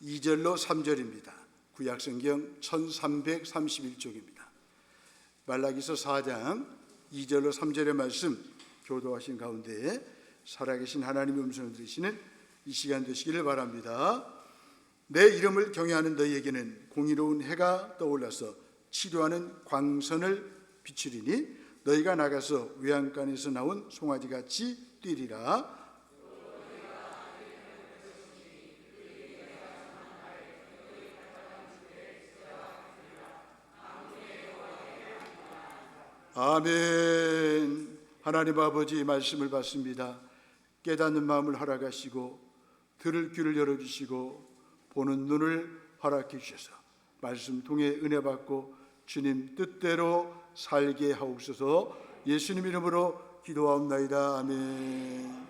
2절로 3절입니다. 구약성경 1331쪽입니다. 말라기서 4장 2절로 3절의 말씀 교도하신 가운데 살아계신 하나님의 음성을 들으시는 이 시간 되시기를 바랍니다. 내 이름을 경외하는 너희에게는 공의로운 해가 떠올라서 치료하는 광선을 비추리니 너희가 나가서 외양간에서 나온 송아지같이 뛰리라. 아멘. 하나님 아버지 말씀을 받습니다. 깨닫는 마음을 허락하시고 들을 귀를 열어주시고 보는 눈을 허락해 주셔서 말씀 통해 은혜 받고 주님 뜻대로 살게 하옵소서. 예수님 이름으로 기도하옵나이다. 아멘.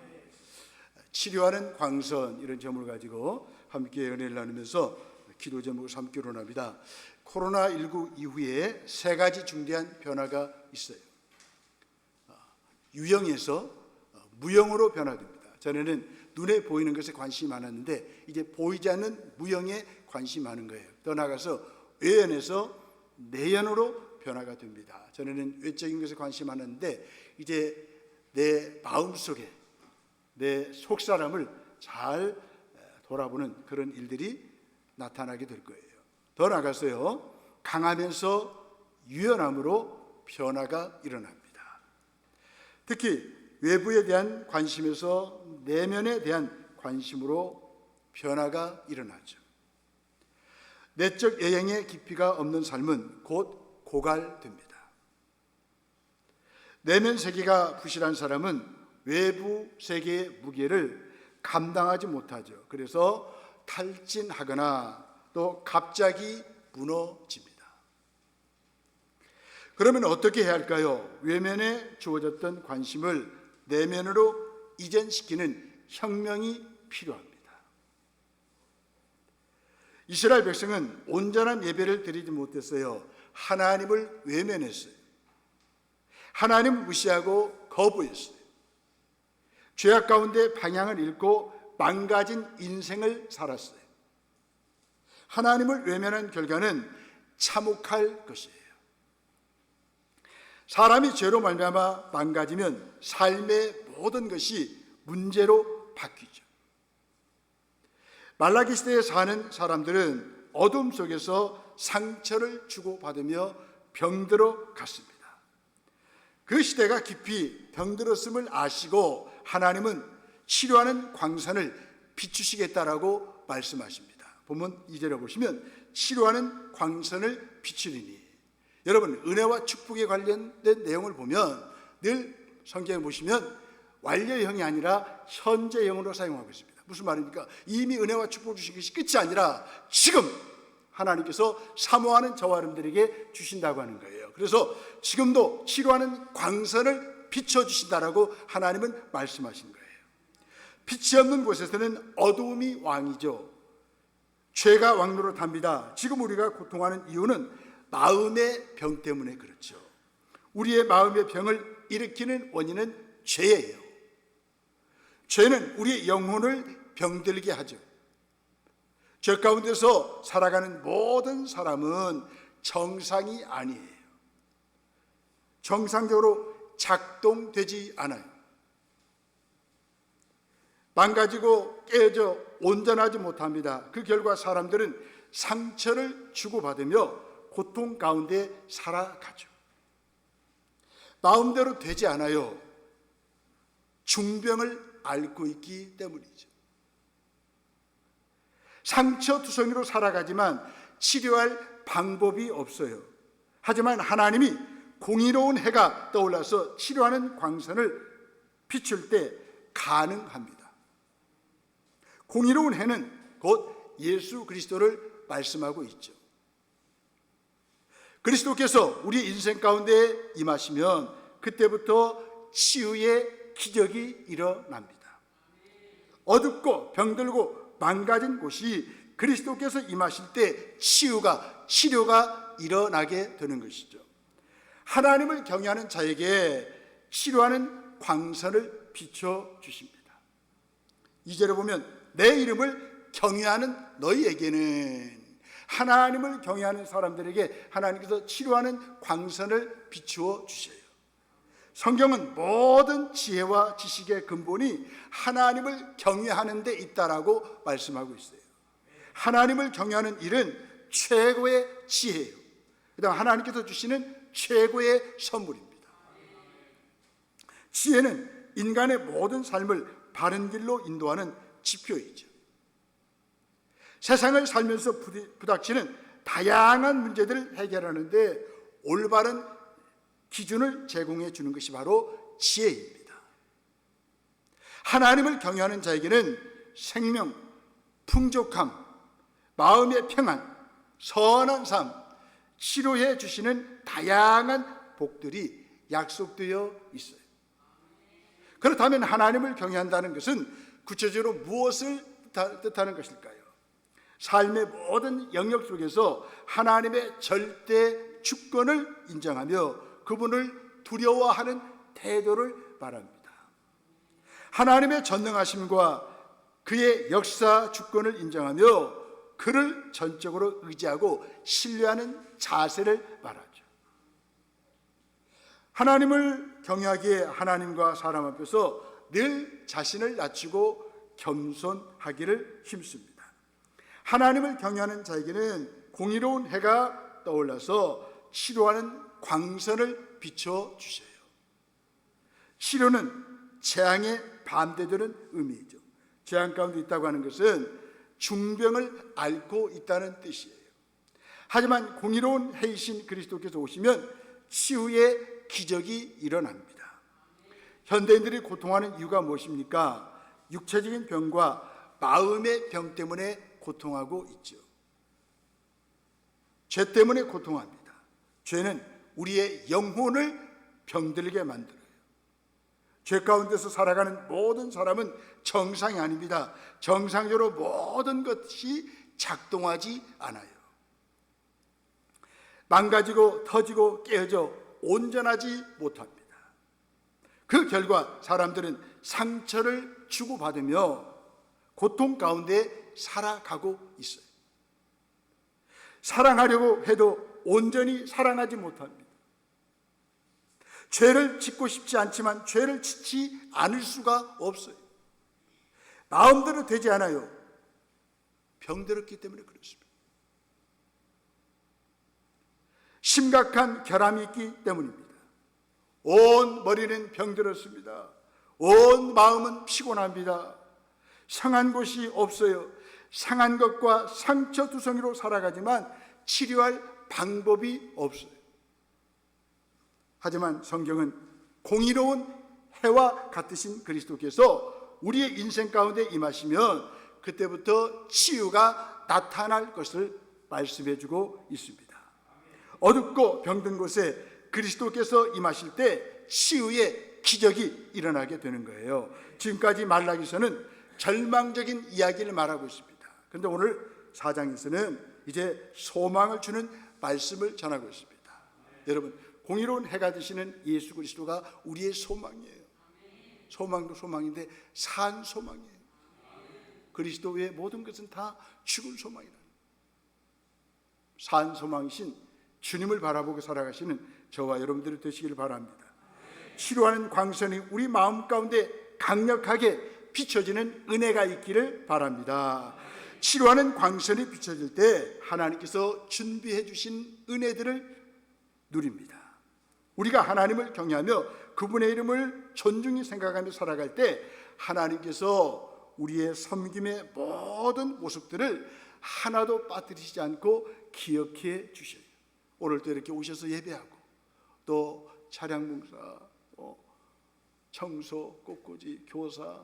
치료하는 광선, 이런 제목을 가지고 함께 은혜를 나누면서 기도 제목을 삼기로 합니다. 코로나19 이후에 세 가지 중대한 변화가 있어요. 유형에서 무형으로 변화됩니다. 전에는 눈에 보이는 것에 관심이 많았는데 이제 보이지 않는 무형에 관심이 많은 거예요. 더 나아가서 외연에서 내연으로 변화가 됩니다. 전에는 외적인 것에 관심이 많았는데 이제 내 마음속에 내 속사람을 잘 돌아보는 그런 일들이 나타나게 될 거예요. 더 나아가서요, 강하면서 유연함으로 변화가 일어납니다. 특히 외부에 대한 관심에서 내면에 대한 관심으로 변화가 일어나죠. 내적 여행의 깊이가 없는 삶은 곧 고갈됩니다. 내면 세계가 부실한 사람은 외부 세계의 무게를 감당하지 못하죠. 그래서 탈진하거나 또 갑자기 무너집니다. 그러면 어떻게 해야 할까요? 외면에 주어졌던 관심을 내면으로 이전시키는 혁명이 필요합니다. 이스라엘 백성은 온전한 예배를 드리지 못했어요. 하나님을 외면했어요. 하나님을 무시하고 거부했어요. 죄악 가운데 방향을 잃고 망가진 인생을 살았어요. 하나님을 외면한 결과는 참혹할 것이에요. 사람이 죄로 말미암아 망가지면 삶의 모든 것이 문제로 바뀌죠. 말라기 시대에 사는 사람들은 어둠 속에서 상처를 주고받으며 병들어 갔습니다. 그 시대가 깊이 병들었음을 아시고 하나님은 치료하는 광선을 비추시겠다라고 말씀하십니다. 본문 2절에 보시면 치료하는 광선을 비추리니, 여러분 은혜와 축복에 관련된 내용을 보면 늘 성경에 보시면 완료형이 아니라 현재형으로 사용하고 있습니다. 무슨 말입니까? 이미 은혜와 축복 주신 것이 끝이 아니라 지금 하나님께서 사모하는 저와 여러분들에게 주신다고 하는 거예요. 그래서 지금도 치료하는 광선을 비춰주신다라고 하나님은 말씀하신 거예요. 빛이 없는 곳에서는 어두움이 왕이죠. 죄가 왕노릇합니다. 지금 우리가 고통하는 이유는 마음의 병 때문에 그렇죠. 우리의 마음의 병을 일으키는 원인은 죄예요. 죄는 우리의 영혼을 병들게 하죠. 죄 가운데서 살아가는 모든 사람은 정상이 아니에요. 정상적으로 작동되지 않아요. 망가지고 깨져 온전하지 못합니다. 그 결과 사람들은 상처를 주고받으며 고통 가운데 살아가죠. 마음대로 되지 않아요. 중병을 앓고 있기 때문이죠. 상처투성이로 살아가지만 치료할 방법이 없어요. 하지만 하나님이 공의로운 해가 떠올라서 치료하는 광선을 비출 때 가능합니다. 공의로운 해는 곧 예수 그리스도를 말씀하고 있죠. 그리스도께서 우리 인생 가운데 임하시면 그때부터 치유의 기적이 일어납니다. 어둡고 병들고 망가진 곳이 그리스도께서 임하실 때 치료가 일어나게 되는 것이죠. 하나님을 경외하는 자에게 치료하는 광선을 비춰주십니다. 2절에 보면 내 이름을 경외하는 너희에게는, 하나님을 경외하는 사람들에게 하나님께서 치료하는 광선을 비추어 주셔요. 성경은 모든 지혜와 지식의 근본이 하나님을 경외하는 데 있다라고 말씀하고 있어요. 하나님을 경외하는 일은 최고의 지혜예요. 그다음 하나님께서 주시는 최고의 선물입니다. 지혜는 인간의 모든 삶을 바른 길로 인도하는 지표이죠. 세상을 살면서 부닥치는 다양한 문제들을 해결하는데 올바른 기준을 제공해 주는 것이 바로 지혜입니다. 하나님을 경외하는 자에게는 생명, 풍족함, 마음의 평안, 선한 삶, 치료해 주시는 다양한 복들이 약속되어 있어요. 그렇다면 하나님을 경외한다는 것은 구체적으로 무엇을 뜻하는 것일까요? 삶의 모든 영역 속에서 하나님의 절대 주권을 인정하며 그분을 두려워하는 태도를 말합니다. 하나님의 전능하심과 그의 역사 주권을 인정하며 그를 전적으로 의지하고 신뢰하는 자세를 말하죠. 하나님을 경외하기에 하나님과 사람 앞에서 늘 자신을 낮추고 겸손하기를 힘씁니다. 하나님을 경외하는 자에게는 공의로운 해가 떠올라서 치료하는 광선을 비춰 주셔요. 치료는 재앙에 반대되는 의미이죠. 재앙 가운데 있다고 하는 것은 중병을 앓고 있다는 뜻이에요. 하지만 공의로운 해이신 그리스도께서 오시면 치유의 기적이 일어납니다. 현대인들이 고통하는 이유가 무엇입니까? 육체적인 병과 마음의 병 때문에 고통하고 있죠. 죄 때문에 고통합니다. 죄는 우리의 영혼을 병들게 만들어요. 죄 가운데서 살아가는 모든 사람은 정상이 아닙니다. 정상적으로 모든 것이 작동하지 않아요. 망가지고 터지고 깨어져 온전하지 못합니다. 그 결과 사람들은 상처를 주고받으며 고통 가운데 살아가고 있어요. 사랑하려고 해도 온전히 사랑하지 못합니다. 죄를 짓고 싶지 않지만 죄를 짓지 않을 수가 없어요. 마음대로 되지 않아요. 병들었기 때문에 그렇습니다. 심각한 결함이 있기 때문입니다. 온 머리는 병들었습니다. 온 마음은 피곤합니다. 상한 곳이 없어요. 상한 것과 상처투성이로 살아가지만 치료할 방법이 없어요. 하지만 성경은 공의로운 해와 같으신 그리스도께서 우리의 인생 가운데 임하시면 그때부터 치유가 나타날 것을 말씀해 주고 있습니다. 어둡고 병든 곳에 그리스도께서 임하실 때 치유의 기적이 일어나게 되는 거예요. 지금까지 말라기서는 절망적인 이야기를 말하고 있습니다. 그런데 오늘 4장에서는 이제 소망을 주는 말씀을 전하고 있습니다. 여러분, 공의로운 해가 되시는 예수 그리스도가 우리의 소망이에요. 소망도 소망인데 산 소망이에요. 그리스도 외에 모든 것은 다 죽은 소망이다. 산 소망이신 주님을 바라보고 살아가시는 저와 여러분들이 되시기를 바랍니다. 치료하는 광선이 우리 마음 가운데 강력하게 비춰지는 은혜가 있기를 바랍니다. 치료하는 광선이 비춰질 때 하나님께서 준비해 주신 은혜들을 누립니다. 우리가 하나님을 경외하며 그분의 이름을 존중히 생각하며 살아갈 때 하나님께서 우리의 섬김의 모든 모습들을 하나도 빠뜨리지 않고 기억해 주셔요. 오늘도 이렇게 오셔서 예배하고 또 차량봉사, 청소, 꽃꽂이, 교사,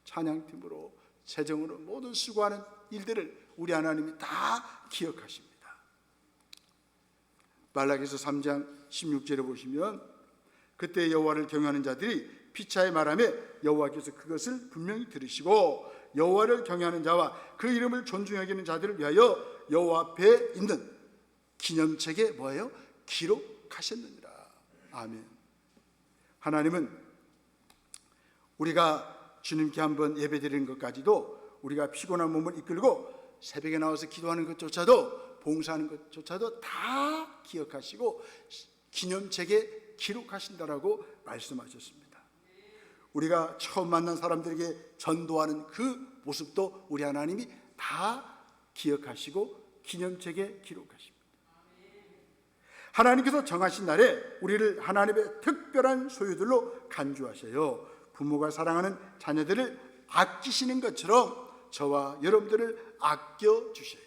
찬양팀으로 재정으로 모든 수고하는 일들을 우리 하나님이 다 기억하십니다. 말라기서 3장 16절에 보시면 그때 여호와를 경외하는 자들이 피차에 말하며 여호와께서 그것을 분명히 들으시고 여호와를 경외하는 자와 그 이름을 존중히 여기는 자들을 위하여 여호와 앞에 있는 기념책에 뭐예요? 기록하셨느니라. 아멘. 하나님은 우리가 주님께 한번 예배드리는 것까지도 우리가 피곤한 몸을 이끌고 새벽에 나와서 기도하는 것조차도, 봉사하는 것조차도 다 기억하시고 기념책에 기록하신다라고 말씀하셨습니다. 우리가 처음 만난 사람들에게 전도하는 그 모습도 우리 하나님이 다 기억하시고 기념책에 기록하십니다. 하나님께서 정하신 날에 우리를 하나님의 특별한 소유들로 간주하셔요. 부모가 사랑하는 자녀들을 아끼시는 것처럼 저와 여러분들을 아껴주셔요.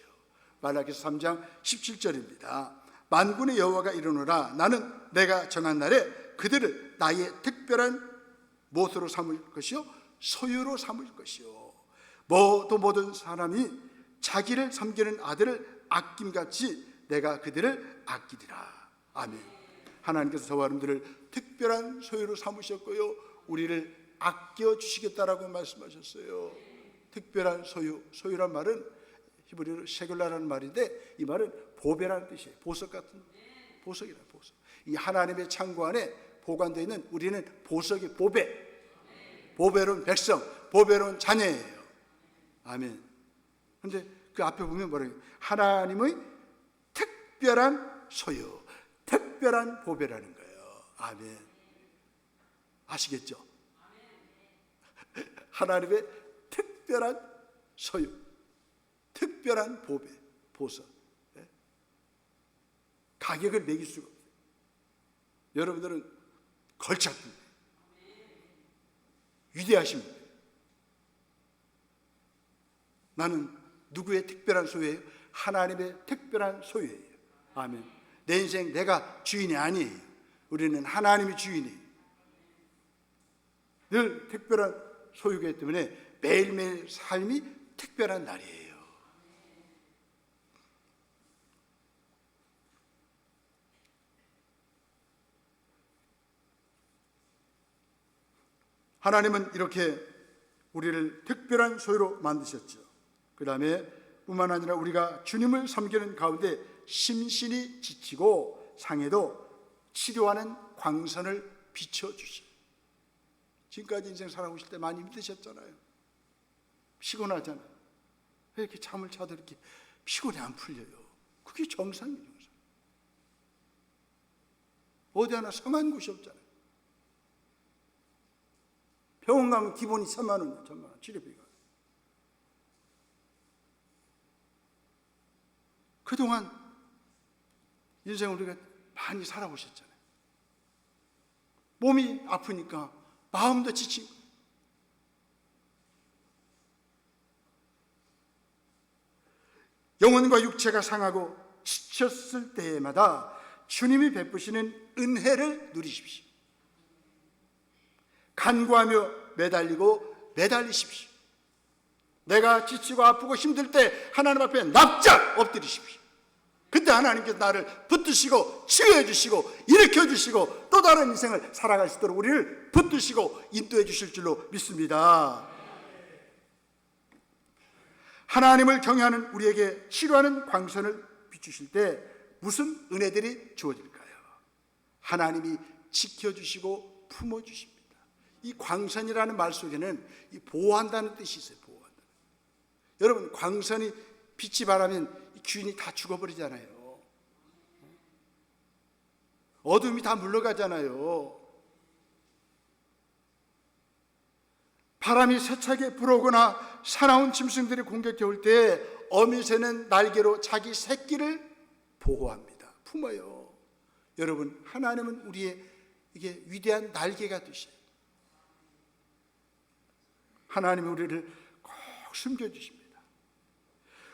말라기서 3장 17절입니다. 만군의 여호와가 이르노라. 나는 내가 정한 날에 그들을 나의 특별한 무엇으로 삼을 것이요? 소유로 삼을 것이요. 모든 사람이 자기를 섬기는 아들을 아낌같이 내가 그들을 아끼리라. 아멘. 하나님께서 저와 여러분들을 특별한 소유로 삼으셨고요, 우리를 아껴주시겠다라고 말씀하셨어요. 특별한 소유, 소유란 말은 히브리어로 셰글라라는 말인데 이 말은 보배라는 뜻이에요. 보석 같은, 보석이라, 보석. 이 하나님의 창고 안에 보관되어 있는 우리는 보석이 보배, 보배로운 백성, 보배로운 자녀예요. 아멘. 그런데 그 앞에 보면 뭐래요? 하나님의 특별한 소유, 특별한 보배라는 거예요. 아멘. 아시겠죠? 하나님의 특별한 소유, 특별한 보배, 보석. 가격을 매길 수가 없어요. 여러분들은 걸작입니다. 위대하신 분이에요. 나는 누구의 특별한 소유예요? 하나님의 특별한 소유예요. 아멘. 내 인생 내가 주인이 아니에요. 우리는 하나님이 주인이에요. 늘 특별한 소유이기 때문에 매일매일 삶이 특별한 날이에요. 하나님은 이렇게 우리를 특별한 소유로 만드셨죠. 그 다음에 뿐만 아니라 우리가 주님을 섬기는 가운데 심신이 지치고 상해도 치료하는 광선을 비춰주시고, 지금까지 인생 살아오실 때 많이 힘드셨잖아요. 피곤하잖아요. 왜 이렇게 잠을 자도 이렇게 피곤이 안 풀려요? 그게 정상이에요. 어디 하나 성한 곳이 없잖아요. 병원 가면 기본이 3만 원, 1,000만 원 치료비가. 그동안 인생을 우리가 많이 살아오셨잖아요. 몸이 아프니까 마음도 지치고, 영혼과 육체가 상하고 지쳤을 때마다 주님이 베푸시는 은혜를 누리십시오. 간구하며 매달리십시오. 내가 지치고 아프고 힘들 때 하나님 앞에 납작 엎드리십시오. 그때 하나님께서 나를 붙드시고 치유해 주시고 일으켜 주시고 또 다른 인생을 살아갈 수 있도록 우리를 붙드시고 인도해 주실 줄로 믿습니다. 하나님을 경외하는 우리에게 치료하는 광선을 비추실 때 무슨 은혜들이 주어질까요? 하나님이 지켜주시고 품어주십니다. 이 광선이라는 말 속에는 이 보호한다는 뜻이 있어요. 보호한다. 여러분, 광선이 빛이 바라면 주인이 다 죽어버리잖아요. 어둠이 다 물러가잖아요. 바람이 세차게 불어오거나 사나운 짐승들이 공격해 올 때 어미새는 날개로 자기 새끼를 보호합니다. 품어요. 여러분, 하나님은 우리의 이게 위대한 날개가 되셔요. 하나님이 우리를 꼭 숨겨주십니다.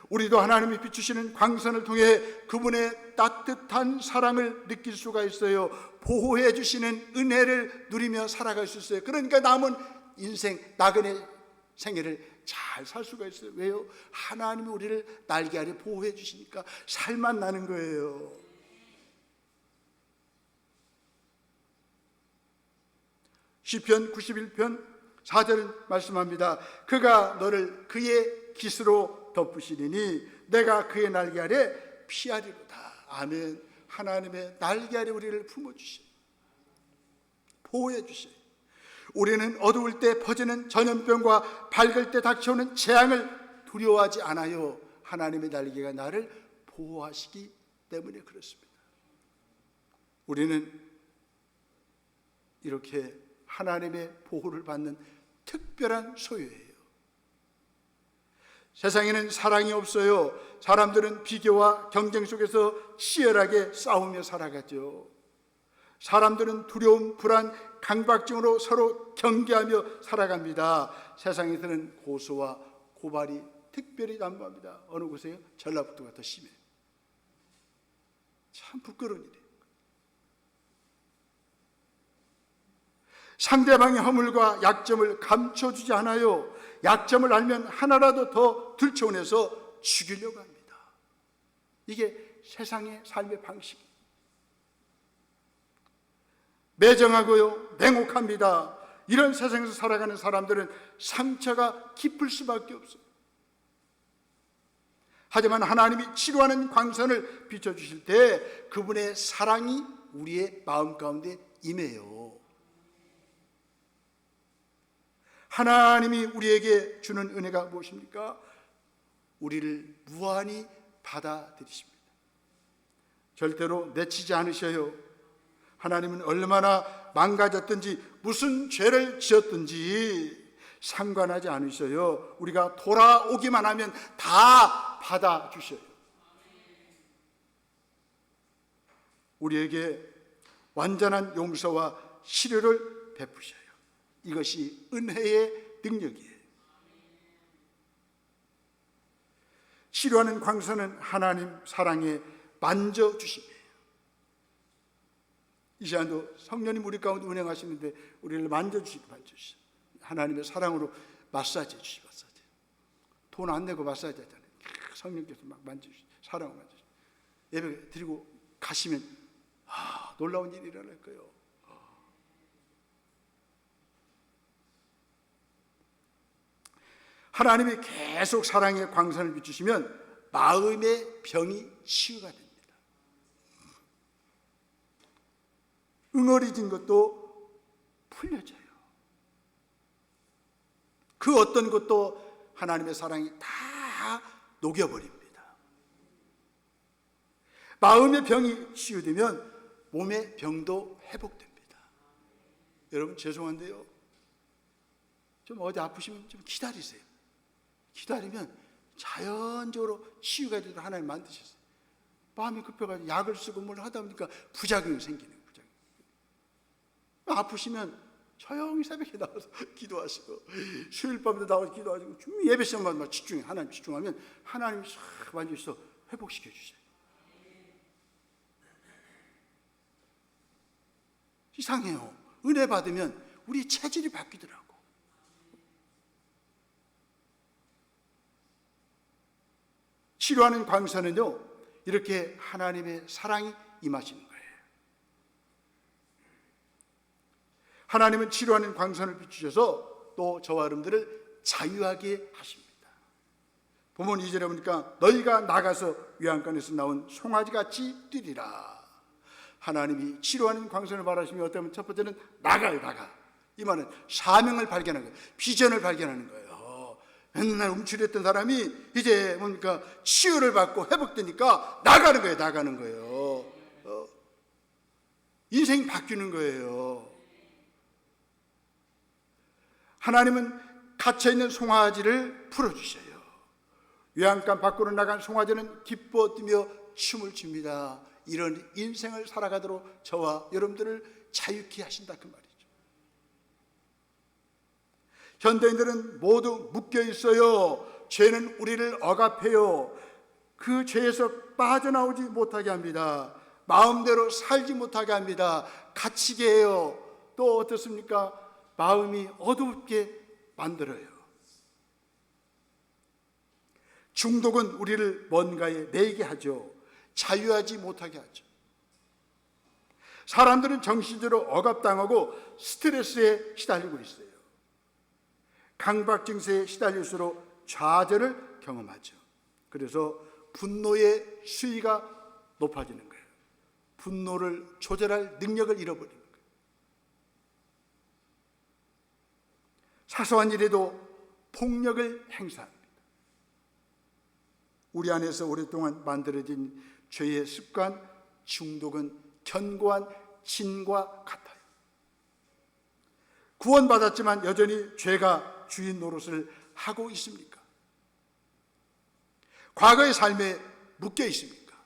우리도 하나님이 비추시는 광선을 통해 그분의 따뜻한 사랑을 느낄 수가 있어요. 보호해 주시는 은혜를 누리며 살아갈 수 있어요. 그러니까 남은 인생, 나그네 생애를 잘 살 수가 있어요. 왜요? 하나님이 우리를 날개 아래 보호해 주시니까 살만 나는 거예요. 시편 91편 4절은 말씀합니다. 그가 너를 그의 깃으로 덮으시리니 내가 그의 날개 아래 피하리로다. 아멘. 하나님의 날개 아래 우리를 품어주셔요. 보호해 주셔요. 우리는 어두울 때 퍼지는 전염병과 밝을 때 닥쳐오는 재앙을 두려워하지 않아요. 하나님의 날개가 나를 보호하시기 때문에 그렇습니다. 우리는 이렇게 하나님의 보호를 받는 특별한 소유예요. 세상에는 사랑이 없어요. 사람들은 비교와 경쟁 속에서 치열하게 싸우며 살아가죠. 사람들은 두려움, 불안, 강박증으로 서로 경계하며 살아갑니다. 세상에서는 고소와 고발이 특별히 난무합니다. 어느 곳에요? 전라북도가 더 심해요. 참 부끄러운 일이에요. 상대방의 허물과 약점을 감춰주지 않아요. 약점을 알면 하나라도 더 들춰내서 죽이려고 합니다. 이게 세상의 삶의 방식이에요. 매정하고요, 냉혹합니다. 이런 세상에서 살아가는 사람들은 상처가 깊을 수밖에 없어요. 하지만 하나님이 치료하는 광선을 비춰주실 때 그분의 사랑이 우리의 마음 가운데 임해요. 하나님이 우리에게 주는 은혜가 무엇입니까? 우리를 무한히 받아들이십니다. 절대로 내치지 않으셔요. 하나님은 얼마나 망가졌든지 무슨 죄를 지었든지 상관하지 않으셔요. 우리가 돌아오기만 하면 다 받아주셔요. 우리에게 완전한 용서와 치료를 베푸셔요. 이것이 은혜의 능력이에요. 치료하는 광선은 하나님 사랑에 만져주심이에요. 이 시간도 성령님 우리 가운데 운행하시는데 우리를 만져주시고 만져주시죠. 하나님의 사랑으로 마사지 해주시고 마사지. 돈 안 내고 마사지 하잖아요. 성령께서 막 만져주시죠. 사랑으로 만져주시죠. 예배 드리고 가시면 놀라운 일이 일어날 거예요. 하나님이 계속 사랑의 광선을 비추시면 마음의 병이 치유가 됩니다. 응어리진 것도 풀려져요. 그 어떤 것도 하나님의 사랑이 다 녹여버립니다. 마음의 병이 치유되면 몸의 병도 회복됩니다. 여러분 죄송한데요, 좀 어디 아프시면 좀 기다리세요. 기다리면 자연적으로 치유가 되도록 하나님 만드셨어요. 마음이 급해가지고 약을 쓰고 뭘 하다 보니까 부작용이 생기는 거예요. 부작용. 아프시면 조용히 새벽에 나와서 기도하시고 수요일 밤에도 나와서 기도하시고 예배 시간만 집중해. 하나님 집중하면 하나님이 싹 만지셔서 회복시켜 주세요. 이상해요. 은혜 받으면 우리 체질이 바뀌더라고. 치료하는 광선은요, 이렇게 하나님의 사랑이 임하시는 거예요. 하나님은 치료하는 광선을 비추셔서 또 저와 여러분들을 자유하게 하십니다. 본문 2절에 보니까 너희가 나가서 외양간에서 나온 송아지같이 뛰리라. 하나님이 치료하는 광선을 바라시며 어쩌면 첫 번째는 나가. 이 말은 사명을 발견하는 거예요. 비전을 발견하는 거예요. 맨날 움츠렸던 사람이 이제 뭡니까? 치유를 받고 회복되니까 나가는 거예요. 인생이 바뀌는 거예요. 하나님은 갇혀있는 송아지를 풀어주셔요. 외양간 밖으로 나간 송아지는 기뻐 뛰며 춤을 춥니다. 이런 인생을 살아가도록 저와 여러분들을 자유케 하신다 그 말이죠. 현대인들은 모두 묶여 있어요. 죄는 우리를 억압해요. 그 죄에서 빠져나오지 못하게 합니다. 마음대로 살지 못하게 합니다. 갇히게 해요. 또 어떻습니까? 마음이 어둡게 만들어요. 중독은 우리를 뭔가에 매이게 하죠. 자유하지 못하게 하죠. 사람들은 정신적으로 억압당하고 스트레스에 시달리고 있어요. 강박 증세에 시달릴수록 좌절을 경험하죠. 그래서 분노의 수위가 높아지는 거예요. 분노를 조절할 능력을 잃어버리는 거예요. 사소한 일에도 폭력을 행사합니다. 우리 안에서 오랫동안 만들어진 죄의 습관, 중독은 견고한 진과 같아요. 구원받았지만 여전히 죄가 주인 노릇을 하고 있습니까? 과거의 삶에 묶여 있습니까?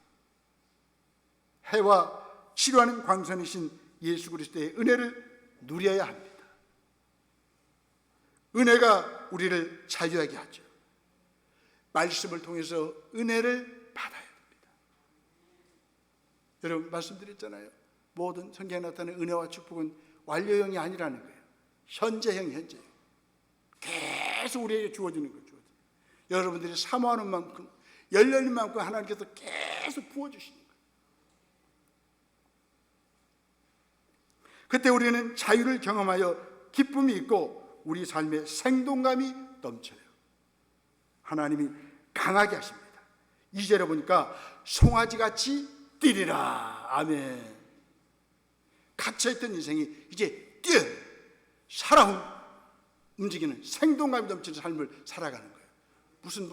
해와 치료하는 광선이신 예수 그리스도의 은혜를 누려야 합니다. 은혜가 우리를 자유하게 하죠. 말씀을 통해서 은혜를 받아야 됩니다. 여러분 말씀드렸잖아요. 모든 성경에 나타나는 은혜와 축복은 완료형이 아니라는 거예요. 현재형. 계속 우리에게 주어지는 거죠. 여러분들이 사모하는 만큼, 열려있는 만큼 하나님께서 계속 부어주시는 거예요. 그때 우리는 자유를 경험하여 기쁨이 있고 우리 삶에 생동감이 넘쳐요. 하나님이 강하게 하십니다. 2절에 보니까 송아지같이 뛰리라. 아멘. 갇혀있던 인생이 이제 뛰어요. 살아 움직이는 생동감이 넘치는 삶을 살아가는 거예요. 무슨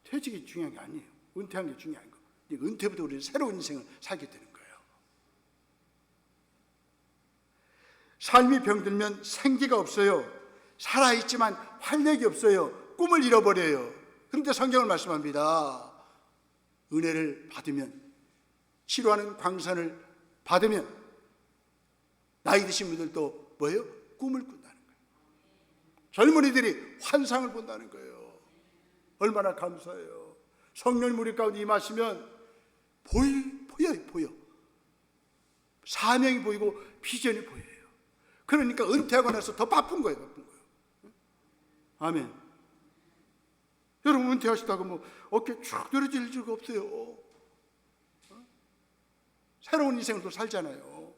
퇴직이 중요한 게 아니에요. 은퇴하는 게 중요한 거. 은퇴부터 우리는 새로운 인생을 살게 되는 거예요. 삶이 병들면 생기가 없어요. 살아있지만 활력이 없어요. 꿈을 잃어버려요. 그런데 성경을 말씀합니다. 은혜를 받으면, 치료하는 광선을 받으면 나이 드신 분들도 뭐예요? 꿈을 꾼다는 거예요. 젊은이들이 환상을 본다는 거예요. 얼마나 감사해요. 성령 무리 가운데 임하시면 보여요. 사명이 보이고 비전이 보여요. 그러니까 은퇴하고 나서 더 바쁜 거예요. 아멘. 여러분 은퇴하시다가 어깨 쭉 늘어질 수가 없어요. 새로운 인생을 또 살잖아요.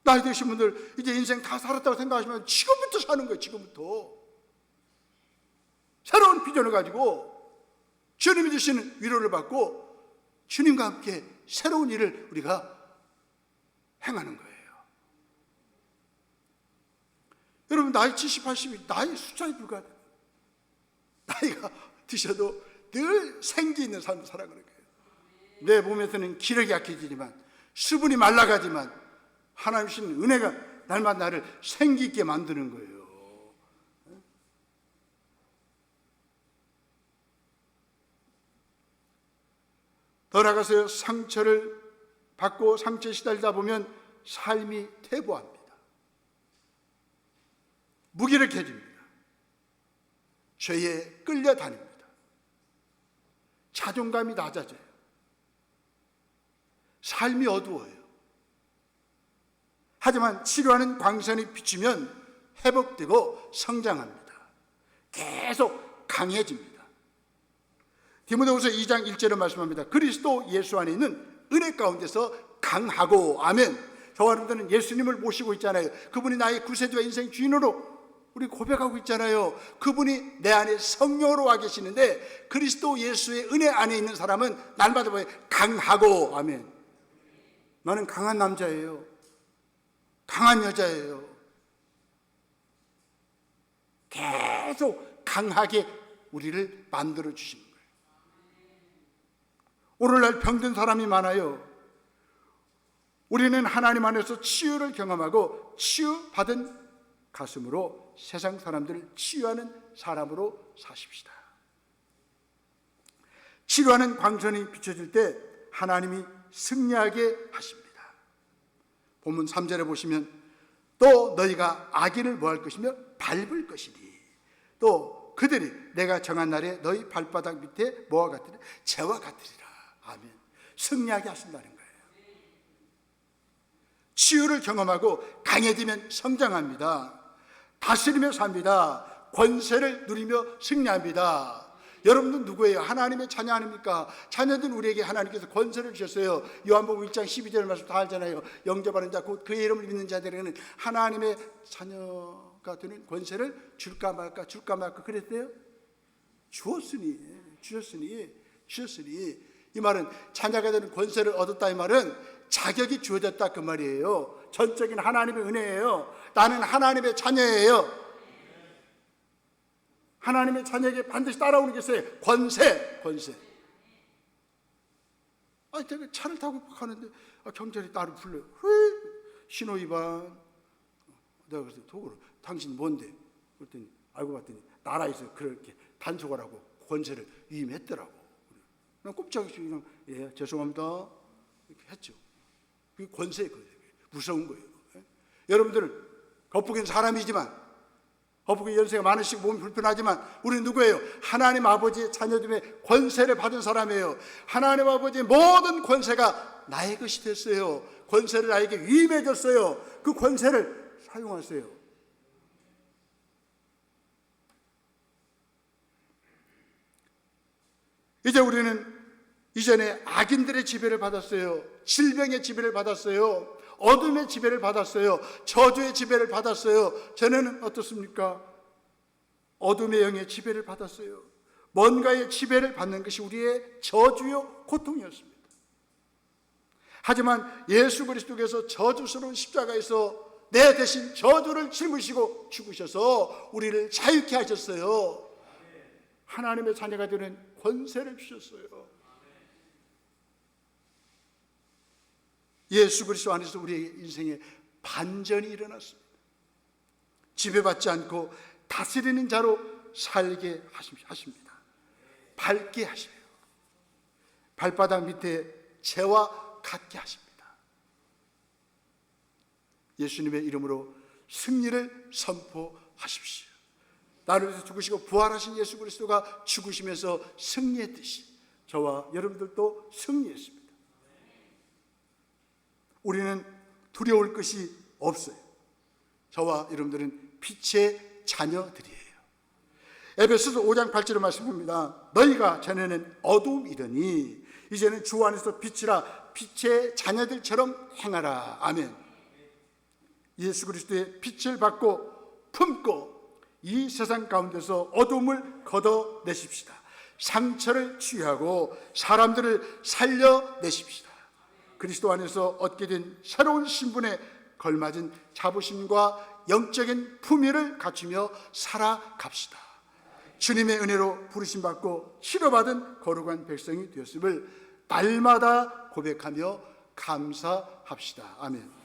나이 드신 분들 이제 인생 다 살았다고 생각하시면 지금부터 사는 거예요. 지금부터 새로운 비전을 가지고 주님이 주시는 위로를 받고 주님과 함께 새로운 일을 우리가 행하는 거예요. 여러분 나이 70, 80이 나이 숫자에 불과해요. 나이가 드셔도 늘 생기 있는 삶을 살아가는 거예요. 내 몸에서는 기력이 약해지지만, 수분이 말라가지만 하나님 주신 은혜가 날마다 나를 생기 있게 만드는 거예요. 더 나아가서 상처를 받고 상처에 시달리다 보면 삶이 퇴보합니다. 무기력해집니다. 죄에 끌려다닙니다. 자존감이 낮아져요. 삶이 어두워요. 하지만 치료하는 광선이 비추면 회복되고 성장합니다. 계속 강해집니다. 디모데후서 2장 1절에 말씀합니다. 그리스도 예수 안에 있는 은혜 가운데서 강하고, 아멘. 저와 여러분들은 예수님을 모시고 있잖아요. 그분이 나의 구세주와 인생 주인으로 우리 고백하고 있잖아요. 그분이 내 안에 성령으로 와 계시는데 그리스도 예수의 은혜 안에 있는 사람은 날마다 강하고, 아멘. 나는 강한 남자예요. 강한 여자예요. 계속 강하게 우리를 만들어 주시는 거예요. 오늘날 병든 사람이 많아요. 우리는 하나님 안에서 치유를 경험하고 치유받은 가슴으로 세상 사람들을 치유하는 사람으로 사십시다. 치료하는 광선이 비춰질 때 하나님이 승리하게 하십니다. 본문 3절에 보시면 또 너희가 악인을 뭐할 것이며 밟을 것이니 또 그들이 내가 정한 날에 너희 발바닥 밑에 뭐와 같으리라? 재와 같으리라. 아멘. 승리하게 하신다는 거예요. 치유를 경험하고 강해지면 성장합니다. 다스리며 삽니다. 권세를 누리며 승리합니다. 여러분은 누구예요? 하나님의 자녀 아닙니까? 자녀들은 우리에게 하나님께서 권세를 주셨어요. 요한복음 1장 12절 말씀 다 알잖아요. 영접하는 자, 곧 그의 이름을 믿는 자들에게는 하나님의 자녀가 되는 권세를 줄까 말까 그랬대요. 주셨으니 이 말은 자녀가 되는 권세를 얻었다 이 말은 자격이 주어졌다 그 말이에요. 전적인 하나님의 은혜예요. 나는 하나님의 자녀예요. 하나님의 자녀에게 반드시 따라오는 게 있어요. 권세. 아니, 내가 차를 타고 가는데 경찰이 나를 불러요. 신호 위반. 내가 그래서 도구로 당신 뭔데? 그랬더니 알고 봤더니 나라에서 그렇게 단속을 하고 권세를 위임했더라고. 난 꼼짝없이 그냥 예, 죄송합니다. 이렇게 했죠. 그게 권세예요. 무서운 거예요. 여러분들은 겉보기엔 사람이지만, 겉보기 연세가 많으시고 몸이 불편하지만 우리는 누구예요? 하나님 아버지의 자녀됨의 권세를 받은 사람이에요. 하나님 아버지의 모든 권세가 나의 것이 됐어요. 권세를 나에게 위임해 줬어요. 그 권세를 사용하세요. 이제 우리는 이전에 악인들의 지배를 받았어요. 질병의 지배를 받았어요. 어둠의 지배를 받았어요. 저주의 지배를 받았어요. 전에는 어떻습니까? 어둠의 영의 지배를 받았어요. 뭔가의 지배를 받는 것이 우리의 저주요 고통이었습니다. 하지만 예수 그리스도께서 저주스러운 십자가에서 내 대신 저주를 짊으시고 죽으셔서 우리를 자유케 하셨어요. 하나님의 자녀가 되는 권세를 주셨어요. 예수 그리스도 안에서 우리의 인생에 반전이 일어났습니다. 지배받지 않고 다스리는 자로 살게 하십니다. 밝게 하셔요. 발바닥 밑에 재와 같게 하십니다. 예수님의 이름으로 승리를 선포하십시오. 나를 위해서 죽으시고 부활하신 예수 그리스도가 죽으시면서 승리했듯이 저와 여러분들도 승리했습니다. 우리는 두려울 것이 없어요. 저와 여러분들은 빛의 자녀들이에요. 에베소서 5장 8절의 말씀입니다. 너희가 전에는 어두움이더니 이제는 주 안에서 빛이라 빛의 자녀들처럼 행하라. 아멘. 예수 그리스도의 빛을 받고 품고 이 세상 가운데서 어둠을 걷어내십시다. 상처를 치유하고 사람들을 살려내십시다. 그리스도 안에서 얻게 된 새로운 신분에 걸맞은 자부심과 영적인 품위를 갖추며 살아갑시다. 주님의 은혜로 부르심받고 치료받은 거룩한 백성이 되었음을 날마다 고백하며 감사합시다. 아멘.